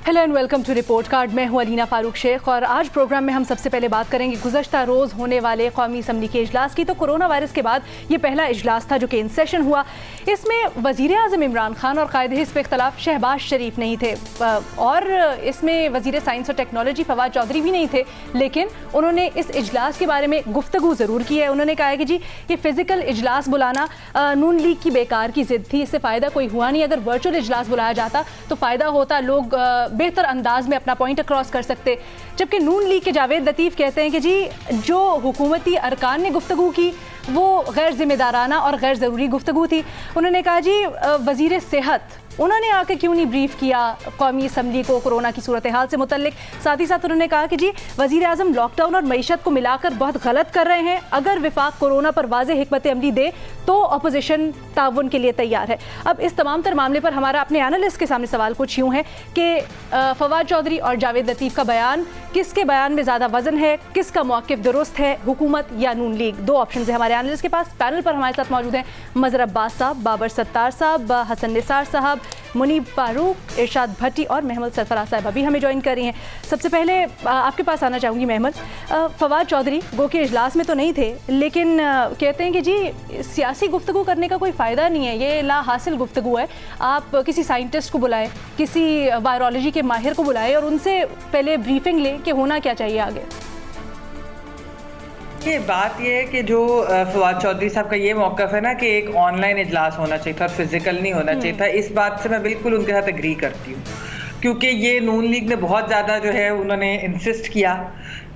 Hello and welcome to report card. मैं हूं अलीना फारूक शेख और आज प्रोग्राम में हम सबसे पहले बात करेंगे गुज़श्ता रोज़ होने वाले कौमी असम्बली के इजलास की। तो कोरोना वायरस के बाद ये पहला इजलास था जो कि इन सेशन हुआ। इसमें वज़ीर आज़म इमरान खान और कायदे हिस्ब इख्तलाफ शहबाज शरीफ नहीं थे और इसमें वज़ीर साइंस और टेक्नोलॉजी फवाद चौधरी भी नहीं थे, लेकिन उन्होंने इस इजलास के बारे में गुफ्तगू ज़रूर की है। उन्होंने कहा है कि जी ये फ़िज़िकल इजलास बुलाना नून लीग की बेकार की ज़िद थी, इससे फ़ायदा कोई हुआ नहीं। अगर वर्चुअल इजलास बुलाया जाता तो फ़ायदा होता, लोग बेहतर अंदाज में अपना पॉइंट अक्रॉस कर सकते। जबकि नून लीग के जावेद लतीफ़ कहते हैं कि जी जो हुकूमती अरकान ने गुफ्तगू की वो गैर जिम्मेदाराना और गैर ज़रूरी गुफ्तगू थी। उन्होंने कहा जी वज़ीर सेहत उन्होंने आके क्यों नहीं ब्रीफ किया कौमी असम्बली को कोरोना की सूरत हाल से मुतल्लिक। साथ ही साथ उन्होंने कहा कि जी वज़ीर आज़म लॉकडाउन और मईशत को मिलाकर बहुत गलत कर रहे हैं। अगर विफाक कोरोना पर वाज़ेह हिकमत अमली दे तो अपोजिशन ताउन के लिए तैयार है। अब इस तमाम तर मामले पर हमारा अपने एनालिस्ट के सामने सवाल कुछ यूँ है कि फवाद चौधरी और जावेद लतीफ़ का बयान, किसके बयान में ज़्यादा वजन है, किसका मौक़िफ़ दुरुस्त है, हुकूमत या नून लीग? दो ऑप्शन है हमारे एनालिस्ट के पास। पैनल पर हमारे साथ मौजूद हैं मज़हर अब्बास साहब, बाबर सत्तार साहब, हसन निसार साहब, मुनीब फारूक, इरशाद भट्टी और महमद सरफराज साहब अभी हमें ज्वाइन कर रही हैं। सबसे पहले आपके पास आना चाहूँगी महमद। फवाद चौधरी गो के इजलास में तो नहीं थे, लेकिन कहते हैं कि जी सियासी गुफ्तगू करने का कोई फ़ायदा नहीं है, ये ला हासिल गुफ्तगू है। आप किसी साइंटिस्ट को बुलाएं, किसी वायरोलॉजी के माहिर को बुलाएं और उनसे पहले ब्रीफिंग लें कि होना क्या चाहिए आगे। ये बात ये है कि जो फवाद चौधरी साहब का ये मौक़िफ़ है ना कि एक ऑनलाइन इजलास होना चाहिए था, फिजिकल नहीं होना चाहिए था, इस बात से मैं बिल्कुल उनके साथ एग्री करती हूँ। क्योंकि ये नून लीग ने बहुत ज़्यादा जो है उन्होंने इंसिस्ट किया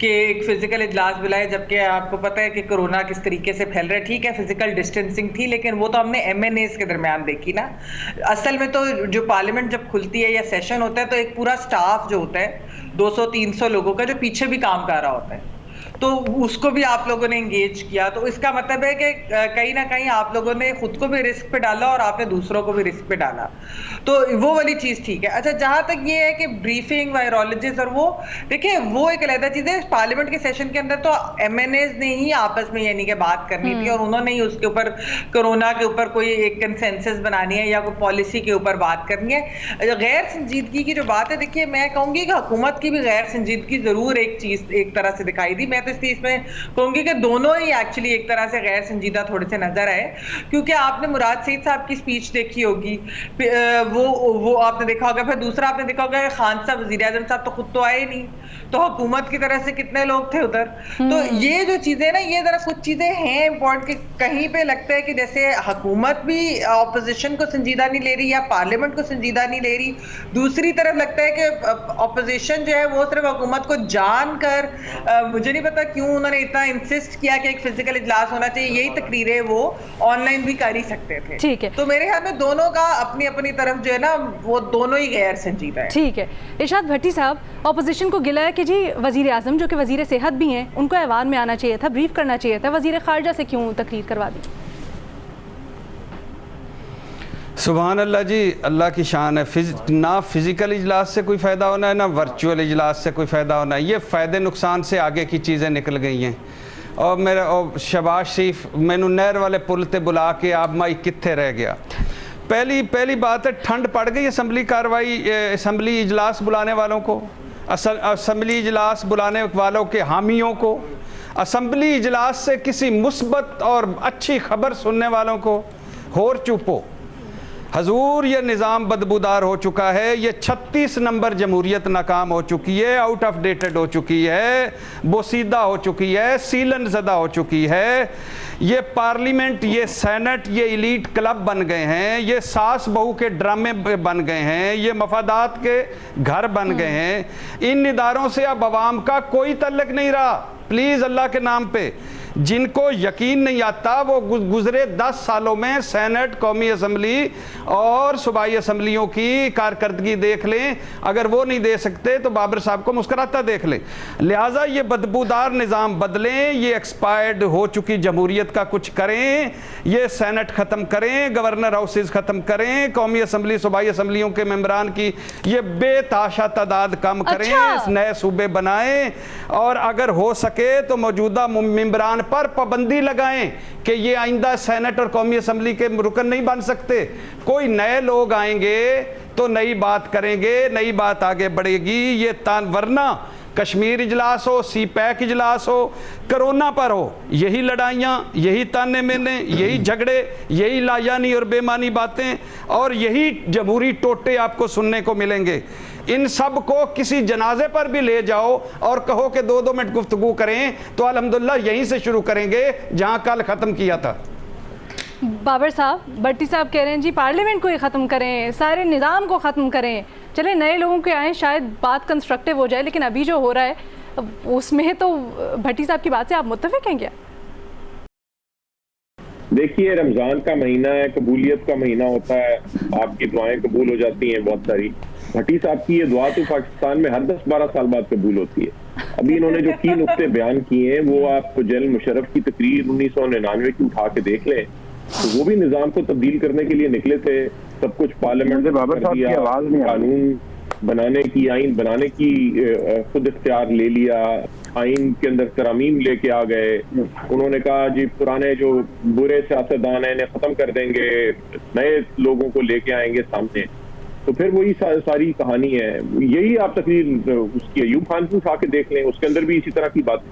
कि एक फ़िज़िकल इजलास बुलाए, जबकि आपको पता है कि कोरोना किस तरीके से फैल रहा है। ठीक है फ़िज़िकल डिस्टेंसिंग थी, लेकिन वो तो हमने MNAs के दरमियान देखी ना। असल में तो जो पार्लियामेंट जब खुलती है या सेशन होता है तो एक पूरा स्टाफ जो होता है 200-300 लोगों का जो पीछे भी काम कर रहा होता है, तो उसको भी आप लोगों ने इंगेज किया। तो इसका मतलब है कि कहीं ना कहीं आप लोगों ने खुद को भी रिस्क पे डाला और आपने दूसरों को भी रिस्क पे डाला, तो वो वाली चीज़ ठीक है। अच्छा, जहाँ तक ये है कि ब्रीफिंग वायरोलॉजिस्ट और वो देखिए वो एक अलग चीज़ है। पार्लियामेंट के सेशन के अंदर तो MNAs ने ही आपस में यानी कि बात करनी थी और उन्होंने ही उसके ऊपर कोरोना के ऊपर कोई एक कंसेंसस बनानी है या कोई पॉलिसी के ऊपर बात करनी है। गैर संजीदगी की जो बात है, देखिए मैं कहूँगी कि हुकूमत की भी गैर संजीदगी ज़रूर एक चीज़ एक तरह से दिखाई दी। मैं तो इसमें कहूंगी कि दोनों ही एक्चुअली एक तरह से गैर संजीदा थोड़े से नजर आए। क्योंकि आपने मुराद सईद साहब की स्पीच देखी होगी, वो आपने देखा होगा। फिर दूसरा आपने देखा होगा कि खान साहब वज़ीर आज़म साहब तो खुद तो आए नहीं, तो हुकूमत की तरह से कितने लोग थे उधर। तो ये जो चीजें ना, ये जरा कुछ चीजें हैं इम्पोर्टेंट कि कहीं पे लगता है कि जैसे हुकूमत भी ऑपोजिशन को संजीदा नहीं ले रही या पार्लियामेंट को संजीदा नहीं ले रही, दूसरी तरफ लगता है कि ऑपोजिशन जो है वो सिर्फ हुकूमत को जानकर मुझे नहीं पता क्यों उन्होंने इतना इंसिस्ट किया कि एक फिजिकल इजलास होना चाहिए। यही तकरीरें वो ऑनलाइन भी कर ही सकते थे। ठीक है, तो मेरे ख्याल में दोनों का अपनी अपनी तरफ जो है ना वो दोनों ही गैर संजीदा है। ठीक है, इरशाद भट्टी साहब, ऑपोजिशन को गिला है कि जी वज़ीर आज़म जो कि वज़ीर सेहत भी हैं उनको ऐवान में आना चाहिए था, ब्रीफ करना चाहिए था, वज़ीर ख़ारजा से क्यों तकरीर करवा दी? सुभान अल्लाह जी, अल्लाह की शान है। ना फिज़िकल इजलास से कोई फ़ायदा होना है, ना वर्चुअल इजलास से कोई फ़ायदा होना है। ये फ़ायदे नुकसान से आगे की चीज़ें निकल गई हैं। और मेरा शहबाज शरीफ मैनू नहर वाले पुल ते बुला के आप माई कित्थे रह गया। पहली बात है, ठंड पड़ गई असम्बली कार्रवाई, असम्बली इजलास बुलाने वालों को, असम्बली इजलास बुलाने वालों के हामियों को, असम्बली इजलास से किसी मुस्बत और अच्छी खबर सुनने वालों को। होर चुपो हजूर, ये निज़ाम बदबूदार हो चुका है। ये 36 नंबर जमहूरियत नाकाम हो चुकी है, आउट ऑफ डेटेड हो चुकी है, बोसीदा हो चुकी है, सीलन ज़दा हो चुकी है। ये पार्लियामेंट, ये सेनेट, ये इलीट क्लब बन गए हैं, ये सास बहू के ड्रामे बन गए हैं, ये मफादात के घर बन गए हैं। इन इदारों से अब अवाम का कोई तल्लक नहीं रहा। प्लीज़ अल्लाह के नाम पे जिनको यकीन नहीं आता वो गुज़रे 10 सालों में सेनेट, कौमी असम्बली और सूबाई असम्बलियों की कारकर्दगी देख लें। अगर वो नहीं दे सकते तो बाबर साहब को मुस्कुराता देख लें। लिहाजा ये बदबूदार निज़ाम बदलें, ये एक्सपायर्ड हो चुकी जमहूरियत का कुछ करें, ये सेनेट ख़त्म करें, गवर्नर हाउसेज ख़त्म करें, कौमी असम्बली सूबाई असम्बलियों के मेम्बरान की ये बेताशा तादाद कम करें, नए सूबे बनाएं और अगर हो सके तो मौजूदा मेम्बरान पर पाबंदी लगाएं कि ये आइंदा सेनेट और कौमी असम्बली के रुकन नहीं बन सकते। कोई नए लोग आएंगे तो नई बात करेंगे, नई बात आगे बढ़ेगी। ये तान, वरना कश्मीर इजलास हो, सी पैक इजलास हो, कोरोना पर हो, यही लड़ाइयाँ, यही ताने मेने, यही झगड़े, यही लायानी और बेमानी बातें और यही जमहूरी टोटे आपको सुनने को मिलेंगे। इन सब को किसी जनाजे पर भी ले जाओ और कहो कि 2-2 मिनट गुफ्तगू करें तो अल्हम्दुलिल्लाह यहीं से शुरू करेंगे जहां कल ख़त्म किया था। बाबर साहब, भट्टी साहब कह रहे हैं जी पार्लियामेंट को ही ख़त्म करें, सारे निज़ाम को ख़त्म करें, चले नए लोगों के आए, शायद बात कंस्ट्रक्टिव हो जाए। लेकिन अभी जो हो रहा है उसमें तो भट्टी साहब की बात से आप मुत्तफिक हैं क्या? देखिए, रमज़ान का महीना है, कबूलियत का महीना होता है, आपकी दुआएं कबूल हो जाती हैं बहुत सारी। भट्टी साहब की ये दुआ तो पाकिस्तान में हर 10-12 साल बाद कबूल होती है। अभी इन्होंने जो की नुक्ते बयान किए हैं वो आप जनरल मुशर्रफ की तकरीर 1999 की उठा के देख लें, तो वो भी निज़ाम को तब्दील करने के लिए निकले थे। सब कुछ पार्लियामेंट में कर दिया, कानून बनाने की, आइन बनाने की खुद इख्तियार ले लिया, आइन के अंदर तरामीम लेके आ गए। उन्होंने कहा जी पुराने जो बुरे सियासतदान हैं इन्हें खत्म कर देंगे, नए लोगों को लेके आएंगे सामने। तो फिर वही सारी कहानी है। यही आप तकरीर उसकी अयूब खान की उठा के देख लें, उसके अंदर भी इसी तरह की बात।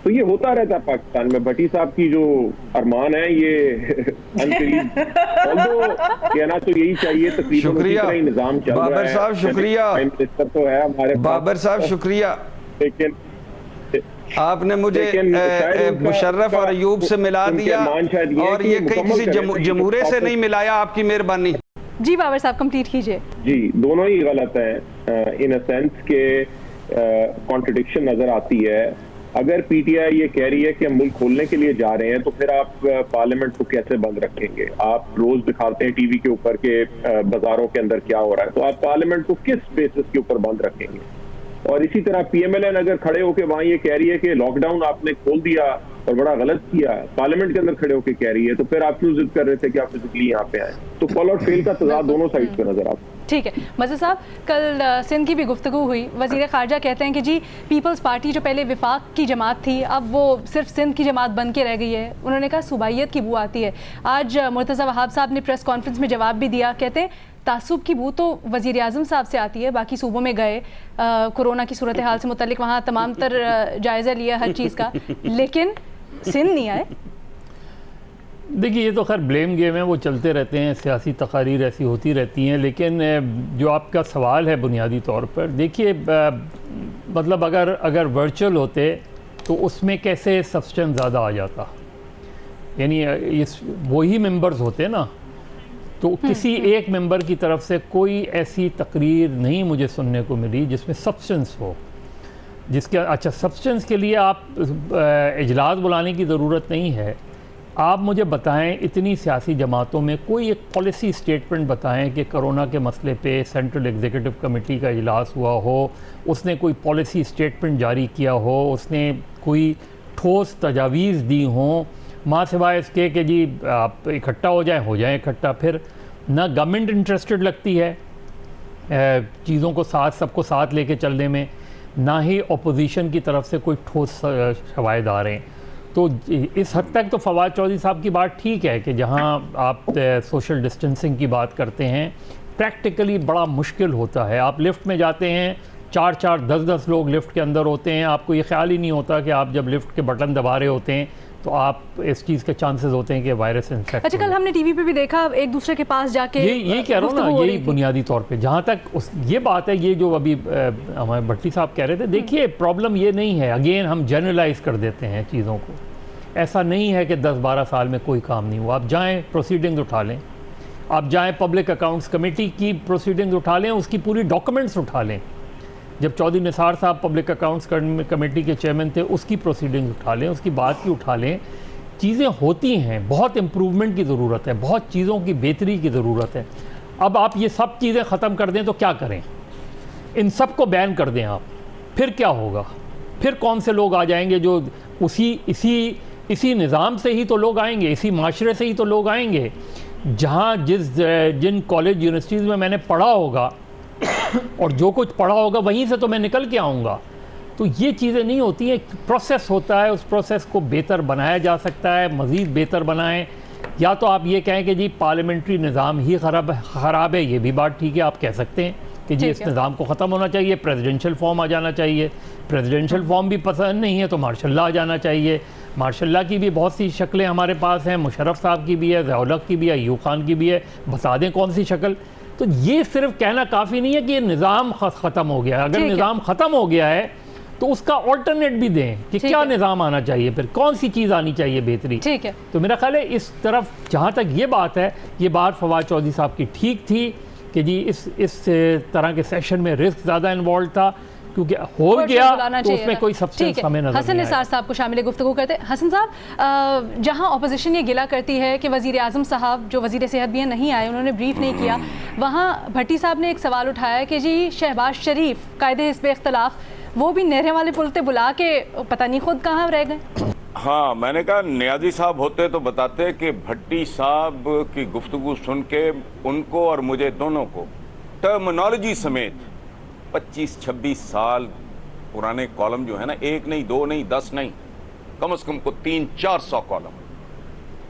तो ये होता रहता है पाकिस्तान में। भट्टी साहब की जो अरमान है ये अनकरीब कहना तो यही चाहिए। शुक्रिया निजाम चल रहा है। बाबर साहब, शुक्रिया मिनिस्टर तो है हमारे बाबर साहब, शुक्रिया। लेकिन आपने मुझे मुशर्रफ और अयूब से मिला दिया और ये कहीं किसी जमहूरे से नहीं मिलाया, आपकी मेहरबानी। जी बाबर साहब कंप्लीट कीजिए। जी, दोनों ही गलत हैं इन अ सेंस के कॉन्ट्रडिक्शन नजर आती है। अगर पीटीआई ये कह रही है कि हम मुल्क खोलने के लिए जा रहे हैं तो फिर आप पार्लियामेंट को कैसे बंद रखेंगे? आप रोज दिखाते हैं टीवी के ऊपर के बाजारों के अंदर क्या हो रहा है, तो आप पार्लियामेंट को किस बेसिस के ऊपर बंद रखेंगे? और इसी तरह पीएमएलएन अगर खड़े होकर वहां ये कह रही है कि लॉकडाउन आपने खोल दिया और बड़ा गलत किया, पार्लियामेंट के अंदर खड़े होकर कह रही है, तो फिर आप क्यों जिद कर रहे थे कि आप फिजिकली यहाँ पे आए? तो फॉल और फेल का तजाद दोनों साइड पे नजर आता है। ठीक है मज़ीद साहब, कल सिंध की भी गुफ्तगू हुई। वज़ीर ख़ारजा कहते हैं कि जी पीपल्स पार्टी जो पहले विफाक की जमात थी अब वो सिर्फ सिंध की जमात बन के रह गई है। उन्होंने कहा सूबाइयत की बू आती है। आज मुर्तज़ा वहाब साहब ने प्रेस कॉन्फ्रेंस में जवाब भी दिया, कहते हैं तासुब की बू तो वज़ीर आज़म साहब से आती है, बाकी सूबों में गए, कोरोना की सूरत हाल से मुतल्लिक वहाँ तमाम तर जायज़ा लिया हर चीज़ का, लेकिन सिंध नहीं आए। देखिए ये तो खैर ब्लेम गेम है, वो चलते रहते हैं, सियासी तकारीर ऐसी होती रहती हैं। लेकिन जो आपका सवाल है बुनियादी तौर पर, देखिए मतलब अगर वर्चुअल होते तो उसमें कैसे सब्सटेंस ज़्यादा आ जाता, यानी इस वही मेंबर्स होते ना, तो किसी एक मेंबर की तरफ से कोई ऐसी तकरीर नहीं मुझे सुनने को मिली जिसमें सब्सटेंस हो, जिसके अच्छा सब्सटेंस के लिए आप इजलास बुलाने की ज़रूरत नहीं है। आप मुझे बताएं इतनी सियासी जमातों में कोई एक पॉलिसी स्टेटमेंट बताएं कि कोरोना के मसले पे सेंट्रल एग्जीक्यूटिव कमेटी का इजलास हुआ हो, उसने कोई पॉलिसी स्टेटमेंट जारी किया हो, उसने कोई ठोस तजावीज़ दी हों, माँ सिवाय इसके कि जी आप इकट्ठा हो जाएं इकट्ठा। फिर ना गवर्नमेंट इंटरेस्टेड लगती है चीज़ों को सबको साथ लेके चलने में, ना ही अपोजिशन की तरफ से कोई ठोस शवायद आ रहे हैं। तो इस हद तक तो फवाद चौधरी साहब की बात ठीक है कि जहां आप सोशल डिस्टेंसिंग की बात करते हैं, प्रैक्टिकली बड़ा मुश्किल होता है। आप लिफ्ट में जाते हैं, 4-4, 10-10 लोग लिफ्ट के अंदर होते हैं, आपको ये ख्याल ही नहीं होता कि आप जब लिफ्ट के बटन दबा रहे होते हैं तो आप इस चीज़ के चांसेस होते हैं कि वायरस इन्फेक्ट। अच्छा, कल हमने टीवी पे भी देखा एक दूसरे के पास जाके, ये कह रहा हूँ ना, यही बुनियादी तौर पे जहाँ तक ये बात है, ये जो अभी हमारे भट्टी साहब कह रहे थे, देखिए प्रॉब्लम ये नहीं है, अगेन हम जनरलाइज कर देते हैं चीज़ों को। ऐसा नहीं है कि 10-12 साल में कोई काम नहीं हुआ। आप जाएँ प्रोसीडिंग्स उठा लें, आप जाएँ पब्लिक अकाउंट्स कमेटी की प्रोसीडिंग्स उठा लें, उसकी पूरी डॉक्यूमेंट्स उठा लें। जब चौधरी निसार साहब पब्लिक अकाउंट्स कमेटी के चेयरमैन थे, उसकी प्रोसीडिंग उठा लें, उसकी बात की उठा लें। चीज़ें होती हैं, बहुत इम्प्रूवमेंट की ज़रूरत है, बहुत चीज़ों की बेहतरी की ज़रूरत है। अब आप ये सब चीज़ें ख़त्म कर दें तो क्या करें? इन सब को बैन कर दें आप, फिर क्या होगा? फिर कौन से लोग आ जाएंगे जो इसी निज़ाम से ही तो लोग आएंगे, इसी माशरे से ही तो लोग आएंगे। जहाँ जिन कॉलेज यूनिवर्सिटीज़ में मैंने पढ़ा होगा और जो कुछ पढ़ा होगा वहीं से तो मैं निकल के आऊँगा। तो ये चीज़ें नहीं होती हैं, प्रोसेस होता है, उस प्रोसेस को बेहतर बनाया जा सकता है, मज़ीद बेहतर बनाएं। या तो आप ये कहें कि जी पार्लियामेंट्री निज़ाम ही ख़राब है, ये भी बात ठीक है, आप कह सकते हैं कि जी इस निज़ाम को ख़त्म होना चाहिए, प्रेसिडेंशियल फॉर्म आ जाना चाहिए। प्रेसिडेंशियल फॉर्म भी पसंद नहीं है तो मार्शल लॉ आ जाना चाहिए। मार्शल लॉ की भी बहुत सी शक्लें हमारे पास हैं, मुशर्रफ साहब की भी है, ज़िया-उल-हक की भी है, अयूब खान की भी है, बता दें कौन सी शक्ल। तो ये सिर्फ कहना काफ़ी नहीं है कि ये निज़ाम ख़त्म हो गया। अगर निज़ाम ख़त्म हो गया है तो उसका ऑल्टरनेट भी दें कि क्या निज़ाम आना चाहिए, फिर कौन सी चीज़ आनी चाहिए बेहतरी। ठीक है, तो मेरा ख्याल है इस तरफ जहाँ तक ये बात है, ये बात फवाद चौधरी साहब की ठीक थी कि जी इस तरह के सेशन में रिस्क ज़्यादा इन्वॉल्व था, क्योंकि हो गया तो उसमें कोई सब्सटेंस हमें नजर हसन निसार साहब को शामिल गुफ्तगू करते हैं। हसन साहब, जहां अपोजिशन ये गिला करती है कि वज़ीर आज़म साहब जो वज़ीर सेहत भी हैं नहीं आए, उन्होंने ब्रीफ नहीं किया, वहाँ भट्टी साहब ने एक सवाल उठाया कि जी शहबाज शरीफ कायदे हिस्ब इख्तलाफ वो भी नहरें वाले पुल पे बुला के पता नहीं खुद कहाँ रह गए। हाँ, मैंने कहा नियाज़ी साहब होते तो बताते कि भट्टी साहब की गुफ्तगू सुन के उनको और मुझे दोनों को टर्मिनोलॉजी समेत 25-26 साल पुराने कॉलम जो है ना, 1 नहीं 2 नहीं 10 नहीं, कम से कम को 300-400 कॉलम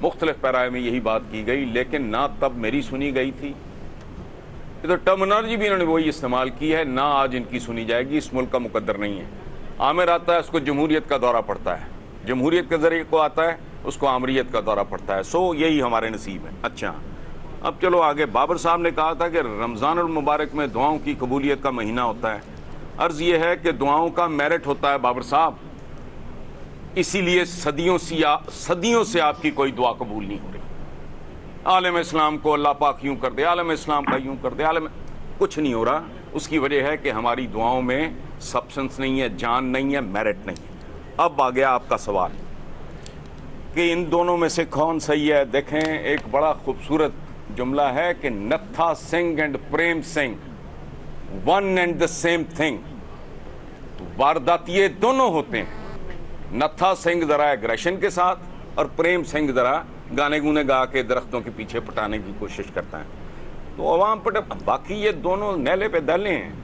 मुख्तलिफ पैराए में यही बात की गई, लेकिन ना तब मेरी सुनी गई थी। तो टर्मिनोलॉजी भी इन्होंने वही इस्तेमाल की है, ना आज इनकी सुनी जाएगी। इस मुल्क का मुकद्दर नहीं है। आमिर आता है उसको जमहूरियत का दौरा पड़ता है, जमहूरियत के ज़रिए को आता है उसको आमरीत का दौरा पड़ता है। सो यही हमारे नसीब है। अच्छा, अब चलो आगे। बाबर साहब ने कहा था कि रमज़ानुल मुबारक में दुआओं की कबूलियत का महीना होता है। अर्ज़ ये है कि दुआओं का मेरिट होता है बाबर साहब, इसीलिए सदियों से आपकी कोई दुआ कबूल नहीं हो रही। आलम इस्लाम को अल्लाह पाक यूँ कर दे, आलम इस्लाम का यूँ कर दे, कुछ नहीं हो रहा। उसकी वजह है कि हमारी दुआओं में सब्सटेंस नहीं है, जान नहीं है, मेरिट नहीं है। अब आ गया आपका सवाल कि इन दोनों में से कौन सही है। देखें, एक बड़ा खूबसूरत जुमला है कि Nattha Singh and Prem Singh one and the same thing. वारदातिये दोनों होते हैं। नत्था सिंह जरा एग्रेशन के साथ और प्रेम सिंह जरा गाने गुने गा के दरख्तों के पीछे पटाने की कोशिश करता है। तो अवाम पर बाकी ये दोनों नेले पे दले हैं।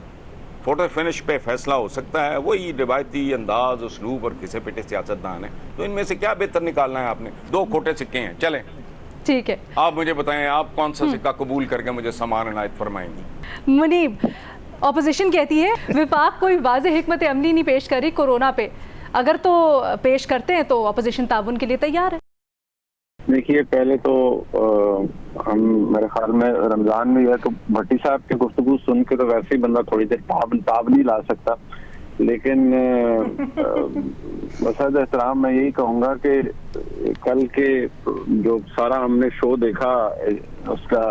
फोटो फिनिश पे फैसला हो सकता है, वही रिवायती अंदाज उसलूब और घिसे पिटे सियासतदान है। तो इनमें से क्या बेहतर निकालना है आपने? 2 खोटे सिक्के हैं। चलें, ठीक है, आप मुझे बताएं, आप कौन सा सिक्का कबूल करके मुझे सामान इनायत फरमाएंगी? मुनीब, ऑपोजिशन कहती है विफाक कोई वाज़ेह हिकमत अमली नहीं पेश करी कोरोना पे, अगर तो पेश करते हैं तो ऑपोजिशन ताउन के लिए तैयार है। देखिए, पहले तो हम मेरे ख्याल में रमजान में है तो भट्टी साहब की गुफ्तगू सुन के तो वैसे ही बंदा थोड़ी देर ताब नहीं ला सकता, लेकिन बसद एहतराम मैं यही कहूँगा कि कल के जो सारा हमने शो देखा उसका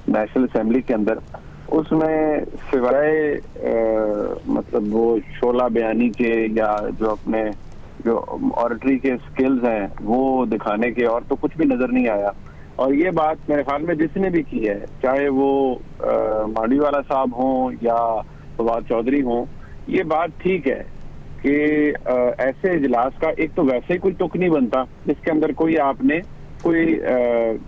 नेशनल असेंबली के अंदर, उसमें सिवाय मतलब वो शोला बयानी के या जो अपने जो ऑरेटरी के स्किल्स हैं वो दिखाने के और तो कुछ भी नजर नहीं आया। और ये बात मेरे ख्याल में जिसने भी की है, चाहे वो मांडीवाला साहब हों या फवाद चौधरी हों, ये बात ठीक है कि ऐसे इजलास का एक तो वैसे ही कोई तुक नहीं बनता जिसके अंदर कोई आपने कोई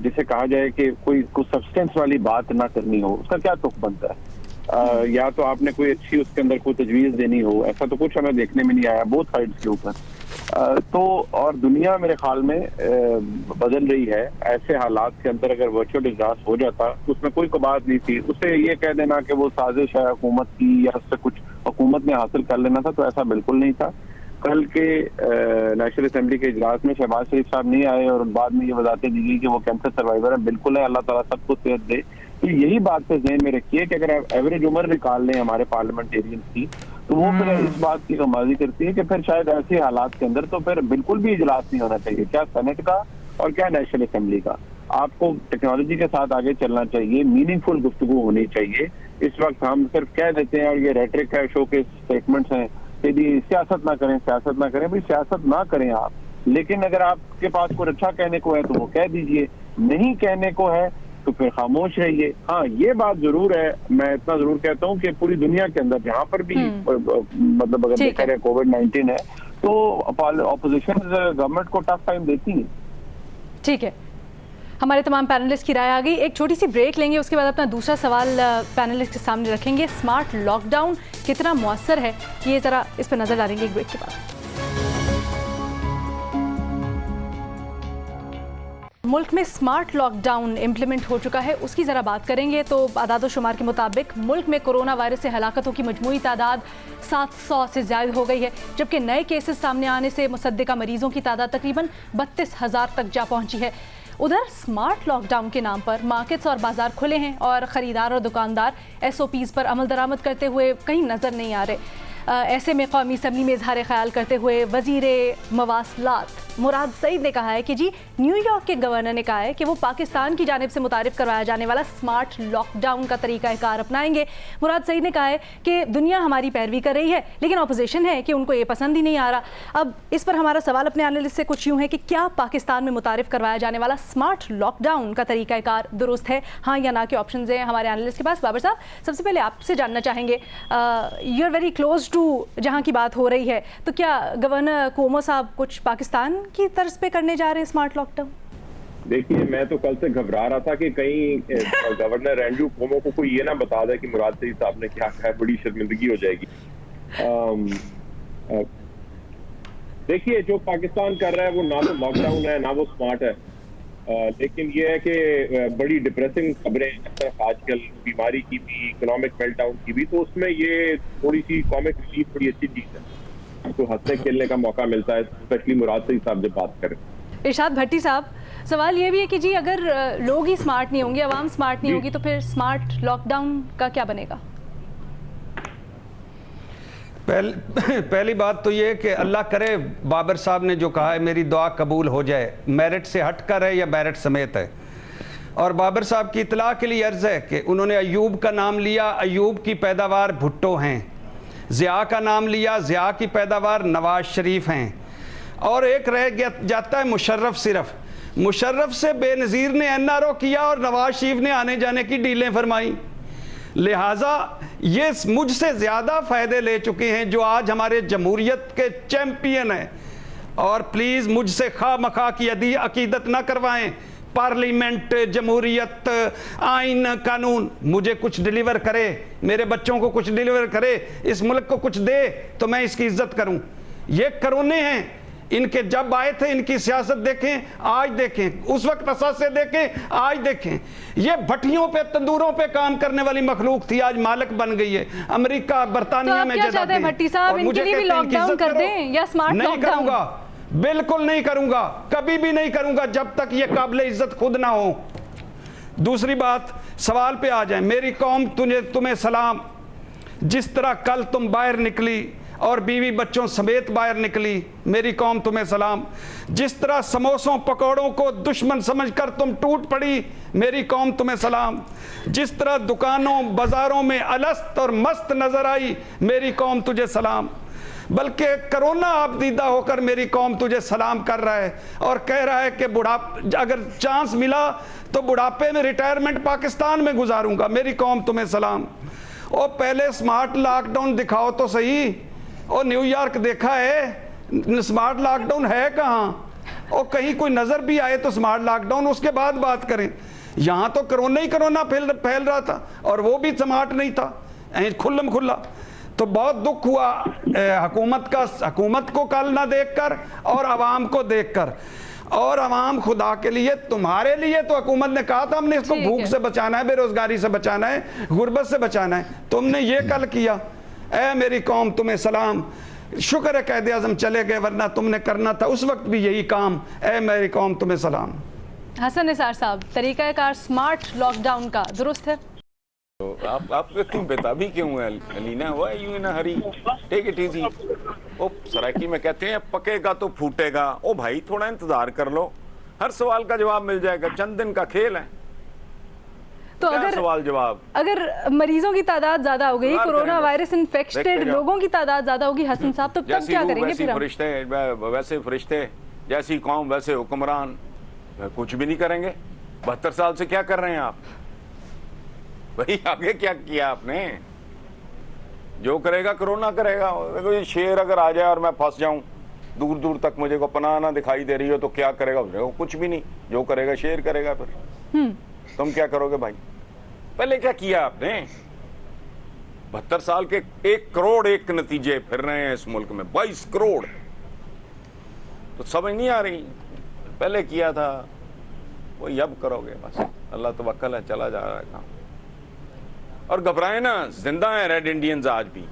जिसे कहा जाए कि कोई कुछ सब्सटेंस वाली बात ना करनी हो, उसका क्या तुक बनता है? या तो आपने कोई अच्छी उसके अंदर कोई तजवीज देनी हो, ऐसा तो कुछ हमें देखने में नहीं आया बोथ साइड्स के ऊपर। तो और दुनिया मेरे ख्याल में बदल रही है। ऐसे हालात के अंदर अगर वर्चुअल इजलास हो जाता तो उसमें कोई बात नहीं थी। उससे ये कह देना कि वो साजिश है हुकूमत की या उससे कुछ हुकूमत ने हासिल कर लेना था, तो ऐसा बिल्कुल नहीं था। कल के नेशनल असेंबली के इजलास में शहबाज शरीफ साहब नहीं आए और बाद में ये वजाहतें दी गई कि वो कैंसर सर्वाइवर है। बिल्कुल है, अल्लाह ताला सबको सेहत दे। तो यही बात पे ज़हन में रखिए कि अगर एवरेज उम्र निकाल लें हमारे पार्लियामेंटेरियंस की, तो वो फिर इस बात की कमाजी करती है कि फिर शायद ऐसे हालात के अंदर तो फिर बिल्कुल भी इजलास नहीं होना चाहिए, क्या सेनेट का और क्या नेशनल असेंबली का। आपको टेक्नोलॉजी के साथ आगे चलना चाहिए, मीनिंगफुल गुफ्तगू होनी चाहिए। इस वक्त हम सिर्फ कह देते हैं और ये रेटरिक है, शो के स्टेटमेंट्स हैं कि जी सियासत ना करें, सियासत ना करें। भाई सियासत ना करें आप, लेकिन अगर आपके पास कुछ अच्छा कहने को है तो वो कह दीजिए, नहीं कहने को है तो फिर खामोश रहिए। हाँ, ये बात जरूर है, मैं इतना जरूर कहता हूँ कि पूरी दुनिया के अंदर जहाँ पर भी मतलब अगर देखा जाए कोविड-19 है तो ऑपोजिशन गवर्नमेंट को टफ टाइम देती है। ठीक है, हमारे तमाम पैनलिस्ट की राय आ गई। एक छोटी सी ब्रेक लेंगे, उसके बाद अपना दूसरा सवाल पैनलिस्ट के सामने रखेंगे। स्मार्ट लॉकडाउन कितना मौसर है, ये जरा इस पर नजर डालेंगे एक ब्रेक के बाद। मुल्क में स्मार्ट लॉकडाउन इम्प्लीमेंट हो चुका है, उसकी ज़रा बात करेंगे। तो आदाद शुमार के मुताबिक मुल्क में कोरोना वायरस से हलाकतों की मजमूई तादाद 700 से ज़्यादा हो गई है, जबकि नए केसेस सामने आने से मुसद्दिका मरीजों की तादाद तकरीबन 32,000 तक जा पहुंची है। उधर स्मार्ट लॉकडाउन के नाम पर मार्केट्स और बाजार खुले हैं और ख़रीदार और दुकानदार SOPs पर अमल दरामद करते हुए कहीं नज़र नहीं आ रहे। ऐसे में कौमी असम्बली में इजहार ख्याल करते हुए वज़ीर मवासलात मुराद सईद ने कहा है कि जी न्यूयॉर्क के गवर्नर ने कहा है कि वो पाकिस्तान की जानिब से मुतारिफ करवाया जाने वाला स्मार्ट लॉकडाउन का तरीक़ाकार अपनाएंगे। मुराद सईद ने कहा है कि दुनिया हमारी पैरवी कर रही है, लेकिन अपोजिशन है कि उनको ये पसंद ही नहीं आ रहा। अब इस पर हमारा सवाल अपने एनालिस्ट से कुछ यूँ है कि क्या पाकिस्तान में मुतारिफ करवाया जाने वाला स्मार्ट लॉकडाउन का तरीक़ाकार दुरुस्त है, हाँ या ना के ऑप्शन हैं हमारे एनालिस्ट के पास। बाबर साहब, सबसे पहले आपसे जानना चाहेंगे, you are very close to जहाँ की बात हो रही है, तो क्या गवर्नर कुओमो साहब कुछ पाकिस्तान की तर्ज पे करने जा रहे हैं स्मार्ट लॉकडाउन? देखिए, मैं तो कल से घबरा रहा था कि कहीं गवर्नर एंड्रू कुओमो को कोई ये ना बता दे कि मुराद सईद साहब ने क्या कहा, बड़ी शर्मिंदगी हो जाएगी। देखिए, जो पाकिस्तान कर रहा है वो ना तो लॉकडाउन है ना वो स्मार्ट है, लेकिन ये है कि बड़ी डिप्रेसिंग खबरें आजकल बीमारी की भी, इकोनॉमिक मेल्टडाउन की भी, तो उसमें ये थोड़ी सी कॉमिक रिलीफ बड़ी अच्छी चीज है, आपको हंसने खेलने का मौका मिलता है, स्पेशली मुराद सईद साहब जब बात करें। इरशाद भट्टी साहब, सवाल ये भी है कि जी अगर लोग ही स्मार्ट नहीं होंगे, आवाम स्मार्ट नहीं होगी, तो फिर स्मार्ट लॉकडाउन का क्या बनेगा? पहली बात तो ये कि अल्लाह करे बाबर साहब ने जो कहा है मेरी दुआ कबूल हो जाए, मेरिट से हट कर है या मेरिट समेत है। और बाबर साहब की इतला के लिए अर्ज़ है कि उन्होंने अयूब का नाम लिया, अयूब की पैदावार भुट्टो हैं। ज़िया का नाम लिया, ज़िया की पैदावार नवाज शरीफ हैं। और एक रह जाता है मुशर्रफ। सिर्फ मुशर्रफ से बेनज़ीर ने NRO किया और नवाज शरीफ ने आने जाने की डीलें फरमाई। लिहाजा ये मुझसे ज़्यादा फ़ायदे ले चुके हैं जो आज हमारे जमहूरियत के चैम्पियन हैं। और प्लीज़ मुझसे खा मखा की अकीदत ना करवाएं। पार्लियामेंट, जमहूरियत, आइन, कानून मुझे कुछ डिलीवर करे, मेरे बच्चों को कुछ डिलीवर करे, इस मुल्क को कुछ दे तो मैं इसकी इज्जत करूं। ये करोने हैं इनके, जब आए थे इनकी सियासत देखें, आज देखें, उस वक्त असासे देखें, आज देखें। ये भट्टियों पे, तंदूरों पे काम करने वाली मखलूक थी, आज मालिक बन गई है। अमेरिका, बरतानिया में जायदाद है। भट्टी साहब, इनके लिए भी लॉकडाउन कर दें या स्मार्ट लॉकडाउन? नहीं करूंगा, बिल्कुल नहीं करूंगा, कभी भी नहीं करूंगा जब तक ये काबिल इज्जत खुद ना हो। दूसरी बात, सवाल पे आ जाए। मेरी कौम तुम्हें सलाम। जिस तरह कल तुम बाहर निकली और बीवी बच्चों समेत बाहर निकली, मेरी कौम तुम्हें सलाम। जिस तरह समोसों पकौड़ों को दुश्मन समझकर तुम टूट पड़ी, मेरी कौम तुम्हें सलाम। जिस तरह दुकानों बाजारों में अलस्त और मस्त नजर आई, मेरी कौम तुझे सलाम। बल्कि कोरोना आपदीदा होकर मेरी कौम तुझे सलाम कर रहा है और कह रहा है कि बुढ़ापे, अगर चांस मिला तो बुढ़ापे में रिटायरमेंट पाकिस्तान में गुजारूंगा, मेरी कौम तुम्हें सलाम। और पहले स्मार्ट लॉकडाउन दिखाओ तो सही। और न्यूयॉर्क देखा है, स्मार्ट लॉकडाउन है कहाँ? और कहीं कोई नज़र भी आए तो स्मार्ट लॉकडाउन, उसके बाद बात करें। यहाँ तो कोरोना ही कोरोना फैल रहा था और वो भी स्मार्ट नहीं था, खुल्लम खुल्ला। तो बहुत दुख हुआ हुकूमत को कल ना देखकर और आवाम को देखकर। और आवाम खुदा के लिए, तुम्हारे लिए तो हुकूमत ने कहा था हमने इसको भूख से बचाना है, बेरोजगारी से बचाना है, गुर्बत से बचाना है, तुमने ये कल किया। ऐ मेरी कौम तुम्हें सलाम। शुक्र है कायदे आज़म चले गए, वरना तुमने करना था उस वक्त भी यही काम। ऐ मेरी कौम तुम्हें सलाम। हसन निसार साहब, तरीक़ाकार स्मार्ट लॉकडाउन का दुरुस्त है? तो आप इतनी बेताबी क्यों है Alina? Why you in a hurry? Take it easy. ओ सराकी में कहते हैं पकेगा तो फूटेगा। ओ भाई थोड़ा इंतजार कर लो, हर सवाल का जवाब मिल जाएगा, चंद दिन का खेल है। तो अगर सवाल जवाब, अगर मरीजों की तादाद ज्यादा हो गई, कोरोना वायरस इन्फेक्टेड लोगों की तादाद ज्यादा होगी, हसन साहब, तो तब क्या करेंगे फिर हम? वैसे फरिश्ते, जैसी कौम वैसे हुक्मरान, कुछ भी नहीं करेंगे। 72 साल से क्या कर रहे हैं आप? भाई आगे क्या किया आपने? जो करेगा कोरोना करेगा। देखो ये शेर अगर आ जाए और मैं फंस जाऊं, दूर दूर तक मुझे को पनाह ना दिखाई दे रही हो, तो क्या करेगा? कुछ भी नहीं, जो करेगा शेर करेगा। फिर तुम क्या करोगे भाई? पहले क्या किया आपने? 72 साल के 1 करोड़ एक नतीजे फिर रहे हैं इस मुल्क में, 22 करोड़। तो समझ नहीं आ रही, पहले किया था। वही अब करोगे बस। अल्लाह तवक्कल है, चला जा रहा है काम। और घबराए ना, जिंदा हैं रेड इंडियंस आज भी,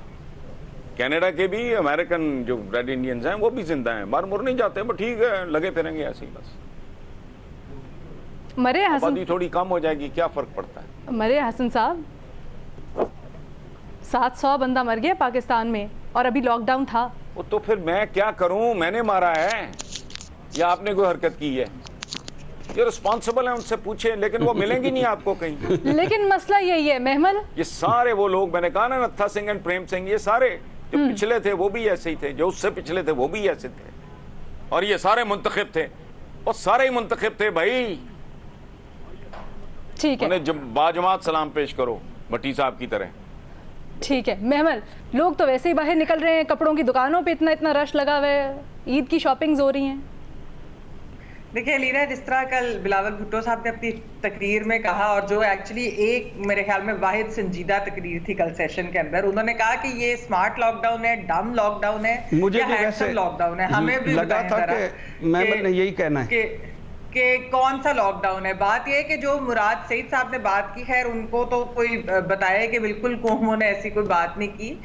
कनाडा के भी, अमेरिकन जो रेड इंडियंस हैं वो भी जिंदा हैं, मर मुर नहीं जाते, बट ठीक है, लगे फिरेंगे ऐसे ही बस। मरे हसन, आबादी थोड़ी कम हो जाएगी, क्या फर्क पड़ता है। मरे हसन साहब, 700 बंदा मर गया पाकिस्तान में और अभी लॉकडाउन था। वो तो फिर मैं क्या करूं, मैंने मारा है या आपने कोई हरकत की है? ये रिस्पॉन्सिबल है, उनसे पूछे, लेकिन वो मिलेंगी नहीं आपको कहीं। लेकिन मसला यही है महमल, ये सारे वो लोग, मैंने कहा ना, नत्था सिंह एंड प्रेम सिंह, ये सारे जो पिछले थे वो भी ऐसे ही थे, जो उससे पिछले थे वो भी ऐसे थे, और ये सारे मुंतखब थे, और सारे ही मुंतखब थे भाई। ठीक है, उन्हें जब बाजमात सलाम पेश करो भट्टी साहब की तरह। ठीक है महमल, लोग तो वैसे ही बाहर निकल रहे हैं, कपड़ों की दुकानों पे इतना रश लगा हुआ है, ईद की शॉपिंग्स हो रही हैं। देखिए अलीना, जिस तरह कल बिलावल भुट्टो साहब ने अपनी तकरीर में कहा, और जो एक्चुअली एक मेरे ख्याल में वाहिद संजीदा तकरीर थी कल सेशन के अंदर, उन्होंने कहा कि ये स्मार्ट लॉकडाउन है, डम लॉकडाउन है, मुझे भी वैसे लॉकडाउन है। हमें भी लगा था कि महमल ने यही कहना है कि कौन सा लॉकडाउन है। बात यह है कि जो मुराद सईद साहब ने बात की, खैर उनको तो कोई बताया कि बिल्कुल उन्होंने ऐसी कोई बात नहीं की।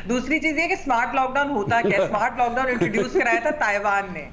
दूसरी चीज ये कि स्मार्ट लॉकडाउन होता क्या? स्मार्ट लॉकडाउन इंट्रोड्यूस कराया था ताइवान ने,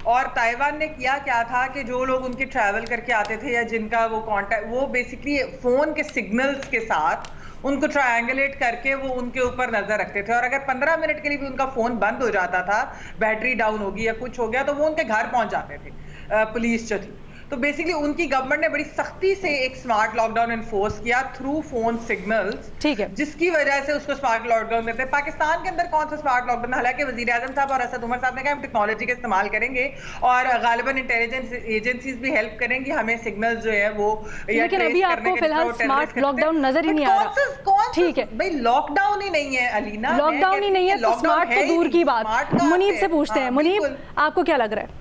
और ताइवान ने किया क्या था कि जो लोग उनके ट्रैवल करके आते थे या जिनका वो कांटेक्ट, वो बेसिकली फोन के सिग्नल्स के साथ उनको ट्रायंगुलेट करके वो उनके ऊपर नजर रखते थे, और अगर 15 मिनट के लिए भी उनका फोन बंद हो जाता था, बैटरी डाउन होगी या कुछ हो गया, तो वो उनके घर पहुंच जाते थे पुलिस जो थी। तो बेसिकली उनकी गवर्नमेंट ने बड़ी सख्ती से एक स्मार्ट लॉकडाउन इन्फोर्स किया थ्रू फोन सिग्नल्स, ठीक है, जिसकी वजह से उसको स्मार्ट लॉकडाउन कहते हैं। पाकिस्तान के अंदर कौन सा स्मार्ट लॉकडाउन? हालांकि वजीर आजम साहब और असद उमर साहब ने कहा हम टेक्नोलॉजी का इस्तेमाल करेंगे और गालिबन इंटेलिजेंस एजेंसीज भी हेल्प करेंगी हमें सिग्नल्स जो है वो, लेकिन अभी आपको फिलहाल स्मार्ट लॉकडाउन नजर ही नहीं आ रहा। ठीक है भाई, लॉकडाउन ही नहीं है अलीना, लॉकडाउन ही नहीं है तो स्मार्ट तो दूर की बात। मुनीब से पूछते हैं, मुनीब आपको क्या लग रहा है?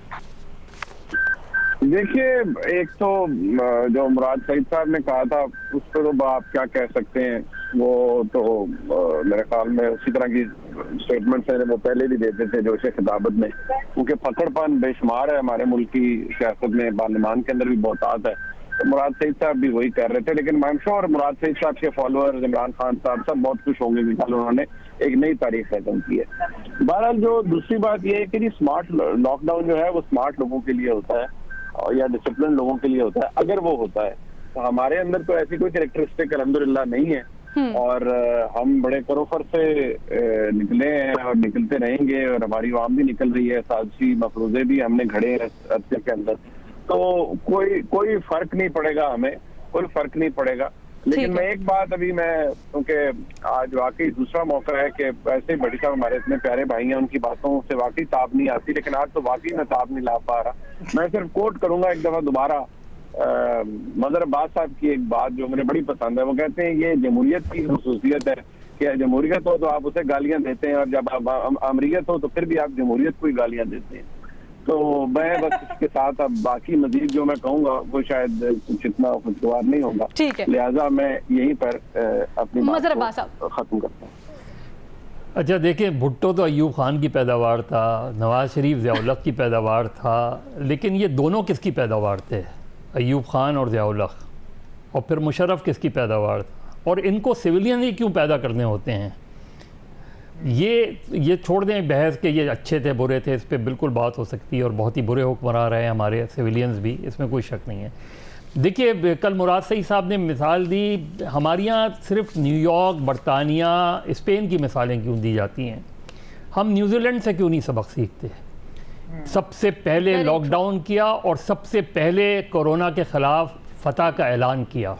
देखिए, एक तो जो मुराद सईद साहब ने कहा था उस पर तो आप क्या कह सकते हैं, वो तो मेरे ख्याल में उसी तरह की स्टेटमेंट्स हैं वो पहले भी देते थे जोशे खिताबत में, क्योंकि पकड़पन बेशुमार है हमारे मुल्क की सियासत में, पार्लियामान के अंदर भी बहुतात है। तो मुराद सईद साहब भी वही कर रहे थे, लेकिन मैं श्योर मुराद सईद साहब के फॉलोअर्स, इमरान खान साहब सब बहुत खुश होंगे कि कल उन्होंने एक नई तारीख खत्म की है। बहरहाल जो दूसरी बात यह है कि स्मार्ट लॉकडाउन जो है वो स्मार्ट लोगों के लिए होता है या डिसिप्लिन लोगों के लिए होता है। अगर वो होता है तो हमारे अंदर तो ऐसी कोई कैरेक्टरिस्टिक अल्हम्दुलिल्लाह नहीं है, और हम बड़े करोफर से निकले हैं और निकलते रहेंगे, और हमारी आवाम भी निकल रही है, साजिशी मफरूजे भी हमने घड़े हैं अरसे के अंदर, तो कोई फर्क नहीं पड़ेगा, हमें कोई फर्क नहीं पड़ेगा। लेकिन मैं एक बात अभी क्योंकि आज वाकई दूसरा मौका है कि वैसे बड़ी साहब हमारे इतने प्यारे भाई हैं, उनकी बातों से वाकई ताब नहीं आती, लेकिन आज तो वाकई मैं ताब नहीं ला पा रहा। मैं सिर्फ कोट करूंगा एक दफा दोबारा मदर अब्बास साहब की एक बात जो मुझे बड़ी पसंद है। वो कहते हैं ये जमहूरियत की खसूसियत है कि जमहूरियत हो तो आप उसे गालियां देते हैं, और जब आप अमरीयत हो तो फिर भी आप जमहूरियत को ही गालियां देते हैं। तो मैं बस इसके साथ अब बाकी मजीद जो मैं कहूँगा वो शायद कुछ इतना खुशगवार नहीं होगा, ठीक है, लिहाजा मैं यहीं पर अपनी बात को खत्म करता हूँ। अच्छा देखिए, भुट्टो तो अयूब खान की पैदावार था, नवाज शरीफ ज़िया-उल-हक की पैदावार था, लेकिन ये दोनों किसकी पैदावार थे? अयूब खान और ज़िया-उल-हक। और फिर मुशर्रफ किसकी पैदावार था? और इनको सिविलियन ही क्यों पैदा करने होते हैं? ये छोड़ दें बहस के ये अच्छे थे बुरे थे, इस पर बिल्कुल बात हो सकती है, और बहुत ही बुरे हुक्मरान रहे हमारे सिविलियंस भी, इसमें कोई शक नहीं है। देखिए, कल मुराद सईद साहब ने मिसाल दी, हमारे यहाँ सिर्फ न्यूयॉर्क, बरतानिया, स्पेन की मिसालें क्यों दी जाती हैं? हम न्यूजीलैंड से क्यों नहीं सबक सीखते? सबसे पहले लॉकडाउन किया और सबसे पहले कोरोना के ख़िलाफ़ फतह का ऐलान किया।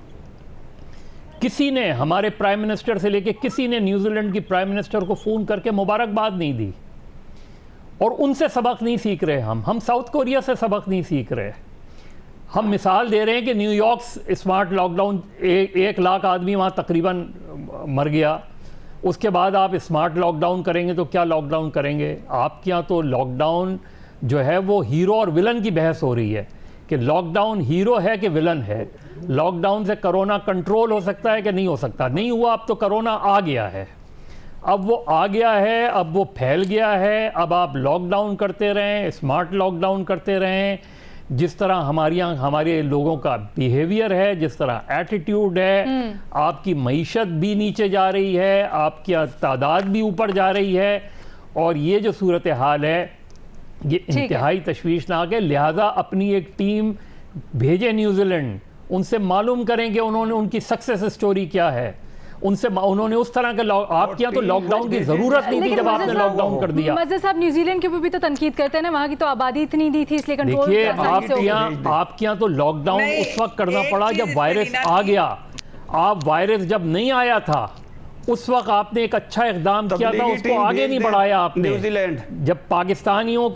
किसी ने, हमारे प्राइम मिनिस्टर से लेके किसी ने न्यूजीलैंड की प्राइम मिनिस्टर को फ़ोन करके मुबारकबाद नहीं दी, और उनसे सबक नहीं सीख रहे हम साउथ कोरिया से सबक नहीं सीख रहे। हम मिसाल दे रहे हैं कि न्यूयॉर्क स्मार्ट लॉकडाउन, 1 लाख आदमी वहाँ तकरीबन मर गया, उसके बाद आप स्मार्ट लॉकडाउन करेंगे तो क्या लॉकडाउन करेंगे? आपके यहाँ तो लॉकडाउन जो है वो हीरो और विलन की बहस हो रही है कि लॉकडाउन हीरो है कि विलन है, लॉकडाउन से कोरोना कंट्रोल हो सकता है कि नहीं हो सकता? नहीं हुआ, अब तो कोरोना आ गया है, अब वो आ गया है, अब वो फैल गया है, अब आप लॉकडाउन करते रहें, स्मार्ट लॉकडाउन करते रहें, जिस तरह हमारे लोगों का बिहेवियर है, जिस तरह एटीट्यूड है, आपकी मईशत भी नीचे जा रही है, आपकी तादाद भी ऊपर जा रही है, और ये जो सूरत हाल है ये इंतहाई तशवीशनाक है। लिहाजा अपनी एक टीम भेजे न्यूजीलैंड, उनसे मालूम करेंगे उन्होंने उनकी सक्सेस स्टोरी क्या है, उन्होंने उस तरह का आपके यहाँ तो लॉकडाउन की जरूरत नहीं थी जब आपने लॉकडाउन कर दिया। मज़हर साहब न्यूजीलैंड के ऊपर भी तो तनकीद करते हैं ना, वहाँ की तो आबादी इतनी दी थी इसलिए कंट्रोल। देखिए आपके यहाँ तो लॉकडाउन उस वक्त करना पड़ा जब वायरस आ गया। आप वायरस जब नहीं आया था उस वक्त आपने एक अच्छा इकदाम किया था, उसको आगे नहीं बढ़ाया आपने। न्यूजीलैंड जब पाकिस्तानियों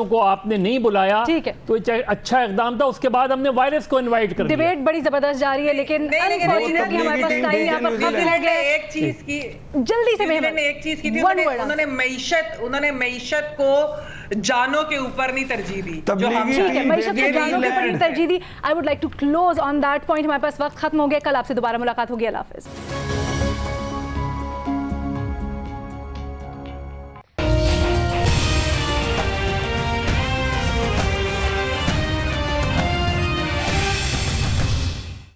को आपने नहीं बुलाया तो अच्छा इकदाम था, उसके बाद हमने वायरस को इनवाइट कर दिया। डिबेट बड़ी जबरदस्त जा रही है, लेकिन अनफॉर्चुनेटली हमारे पास टाइम यहाँ पर खत्म हो गया। एक चीज की जल्दी से एक चीज की थी, उन्होंने मईशत को जानों के ऊपर नहीं तरजीह दी। ठीक है, मईशत को जानों के ऊपर नहीं तरजीह दी। I would like to close on that point. हमारे पास वक्त खत्म हो गया। कल आपसे दोबारा मुलाकात होगी। अल्लाह हाफिज।